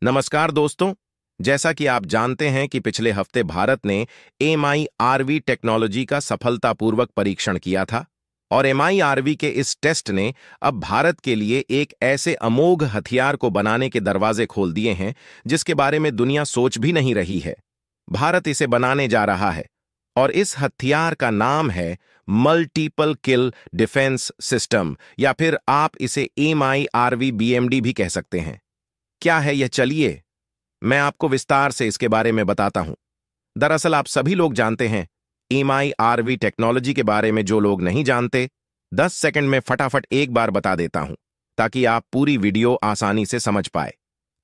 नमस्कार दोस्तों। जैसा कि आप जानते हैं कि पिछले हफ्ते भारत ने MIRV टेक्नोलॉजी का सफलतापूर्वक परीक्षण किया था और MIRV के इस टेस्ट ने अब भारत के लिए एक ऐसे अमोघ हथियार को बनाने के दरवाजे खोल दिए हैं जिसके बारे में दुनिया सोच भी नहीं रही है। भारत इसे बनाने जा रहा है और इस हथियार का नाम है मल्टीपल किल डिफेंस सिस्टम, या फिर आप इसे MIRV BMD भी कह सकते हैं। क्या है यह, चलिए मैं आपको विस्तार से इसके बारे में बताता हूं। दरअसल आप सभी लोग जानते हैं MIRV टेक्नोलॉजी के बारे में। जो लोग नहीं जानते, 10 सेकंड में फटाफट एक बार बता देता हूं ताकि आप पूरी वीडियो आसानी से समझ पाए।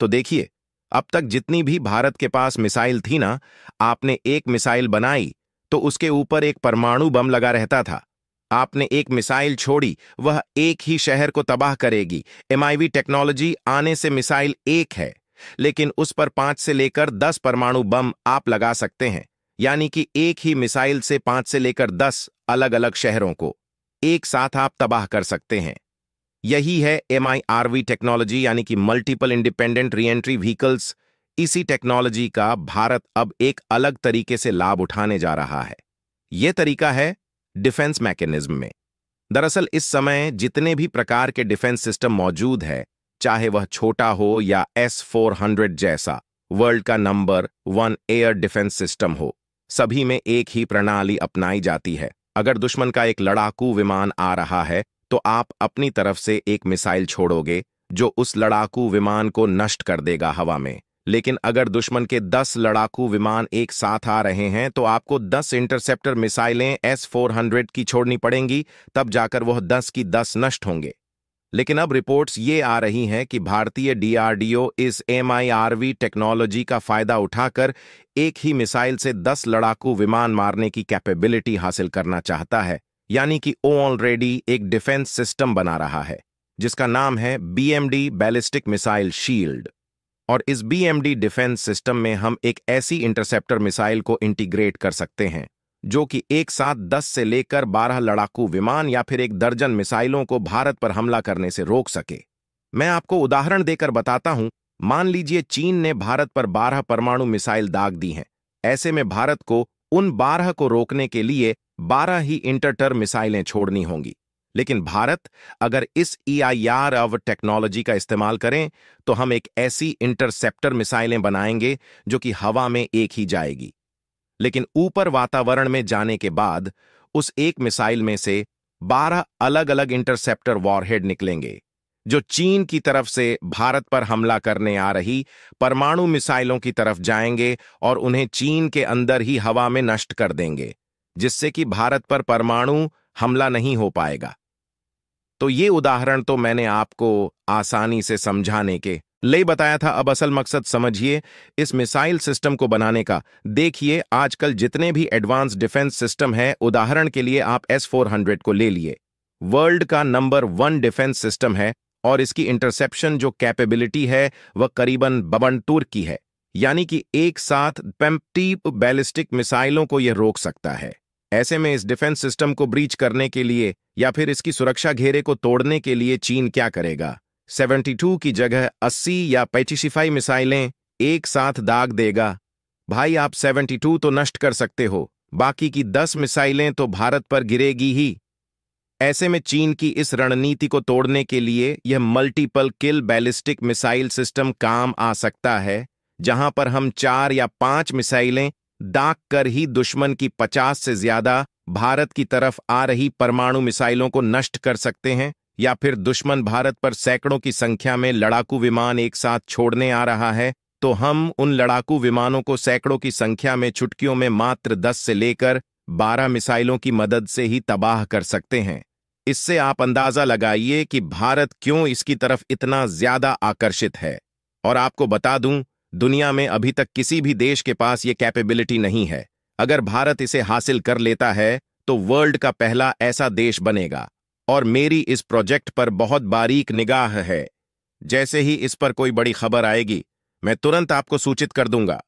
तो देखिए, अब तक जितनी भी भारत के पास मिसाइल थी ना, आपने एक मिसाइल बनाई तो उसके ऊपर एक परमाणु बम लगा रहता था। आपने एक मिसाइल छोड़ी, वह एक ही शहर को तबाह करेगी। MIRV टेक्नोलॉजी आने से मिसाइल एक है, लेकिन उस पर 5 से लेकर 10 परमाणु बम आप लगा सकते हैं। यानी कि एक ही मिसाइल से 5 से लेकर 10 अलग अलग शहरों को एक साथ आप तबाह कर सकते हैं। यही है MIRV टेक्नोलॉजी, यानी कि मल्टीपल इंडिपेंडेंट रीएंट्री व्हीकल्स। इसी टेक्नोलॉजी का भारत अब एक अलग तरीके से लाभ उठाने जा रहा है। यह तरीका है डिफेंस मैकेनिज्म में। दरअसल इस समय जितने भी प्रकार के डिफेंस सिस्टम मौजूद है, चाहे वह छोटा हो या S-400 जैसा वर्ल्ड का नंबर 1 एयर डिफेंस सिस्टम हो, सभी में एक ही प्रणाली अपनाई जाती है। अगर दुश्मन का एक लड़ाकू विमान आ रहा है तो आप अपनी तरफ से एक मिसाइल छोड़ोगे जो उस लड़ाकू विमान को नष्ट कर देगा हवा में। लेकिन अगर दुश्मन के 10 लड़ाकू विमान एक साथ आ रहे हैं तो आपको 10 इंटरसेप्टर मिसाइलें S-400 की छोड़नी पड़ेंगी, तब जाकर वह 10 की 10 नष्ट होंगे। लेकिन अब रिपोर्ट्स ये आ रही हैं कि भारतीय DRDO इस MIRV टेक्नोलॉजी का फायदा उठाकर एक ही मिसाइल से 10 लड़ाकू विमान मारने की कैपेबिलिटी हासिल करना चाहता है। यानी कि ऑलरेडी एक डिफेंस सिस्टम बना रहा है जिसका नाम है BMD बैलिस्टिक मिसाइल शील्ड। और इस BMD डिफेंस सिस्टम में हम एक ऐसी इंटरसेप्टर मिसाइल को इंटीग्रेट कर सकते हैं जो कि एक साथ 10 से लेकर 12 लड़ाकू विमान या फिर एक दर्जन मिसाइलों को भारत पर हमला करने से रोक सके। मैं आपको उदाहरण देकर बताता हूं। मान लीजिए चीन ने भारत पर 12 परमाणु मिसाइल दाग दी हैं। ऐसे में भारत को उन 12 को रोकने के लिए 12 ही इंटरटर मिसाइलें छोड़नी होंगी। लेकिन भारत अगर इस EIRV टेक्नोलॉजी का इस्तेमाल करें तो हम एक ऐसी इंटरसेप्टर मिसाइलें बनाएंगे जो कि हवा में एक ही जाएगी, लेकिन ऊपर वातावरण में जाने के बाद उस एक मिसाइल में से 12 अलग अलग इंटरसेप्टर वॉरहेड निकलेंगे जो चीन की तरफ से भारत पर हमला करने आ रही परमाणु मिसाइलों की तरफ जाएंगे और उन्हें चीन के अंदर ही हवा में नष्ट कर देंगे, जिससे कि भारत पर परमाणु हमला नहीं हो पाएगा। तो ये उदाहरण तो मैंने आपको आसानी से समझाने के लिए बताया था। अब असल मकसद समझिए इस मिसाइल सिस्टम को बनाने का। देखिए, आजकल जितने भी एडवांस डिफेंस सिस्टम है, उदाहरण के लिए आप S-400 को ले लिए, वर्ल्ड का नंबर 1 डिफेंस सिस्टम है और इसकी इंटरसेप्शन जो कैपेबिलिटी है वह करीबन 52 की है। यानी कि एक साथ 50 बैलिस्टिक मिसाइलों को यह रोक सकता है। ऐसे में इस डिफेंस सिस्टम को ब्रीच करने के लिए या फिर इसकी सुरक्षा घेरे को तोड़ने के लिए चीन क्या करेगा? 72 की जगह 80 या 85 मिसाइलें एक साथ दाग देगा। भाई, आप 72 तो नष्ट कर सकते हो, बाकी की 10 मिसाइलें तो भारत पर गिरेगी ही। ऐसे में चीन की इस रणनीति को तोड़ने के लिए यह मल्टीपल किल बैलिस्टिक मिसाइल सिस्टम काम आ सकता है, जहां पर हम 4 या 5 मिसाइलें दाग कर ही दुश्मन की 50 से ज्यादा भारत की तरफ आ रही परमाणु मिसाइलों को नष्ट कर सकते हैं। या फिर दुश्मन भारत पर सैकड़ों की संख्या में लड़ाकू विमान एक साथ छोड़ने आ रहा है तो हम उन लड़ाकू विमानों को सैकड़ों की संख्या में चुटकियों में मात्र 10 से लेकर 12 मिसाइलों की मदद से ही तबाह कर सकते हैं। इससे आप अंदाजा लगाइए कि भारत क्यों इसकी तरफ इतना ज्यादा आकर्षित है। और आपको बता दूं, दुनिया में अभी तक किसी भी देश के पास ये कैपेबिलिटी नहीं है। अगर भारत इसे हासिल कर लेता है तो वर्ल्ड का पहला ऐसा देश बनेगा। और मेरी इस प्रोजेक्ट पर बहुत बारीक निगाह है। जैसे ही इस पर कोई बड़ी खबर आएगी मैं तुरंत आपको सूचित कर दूंगा।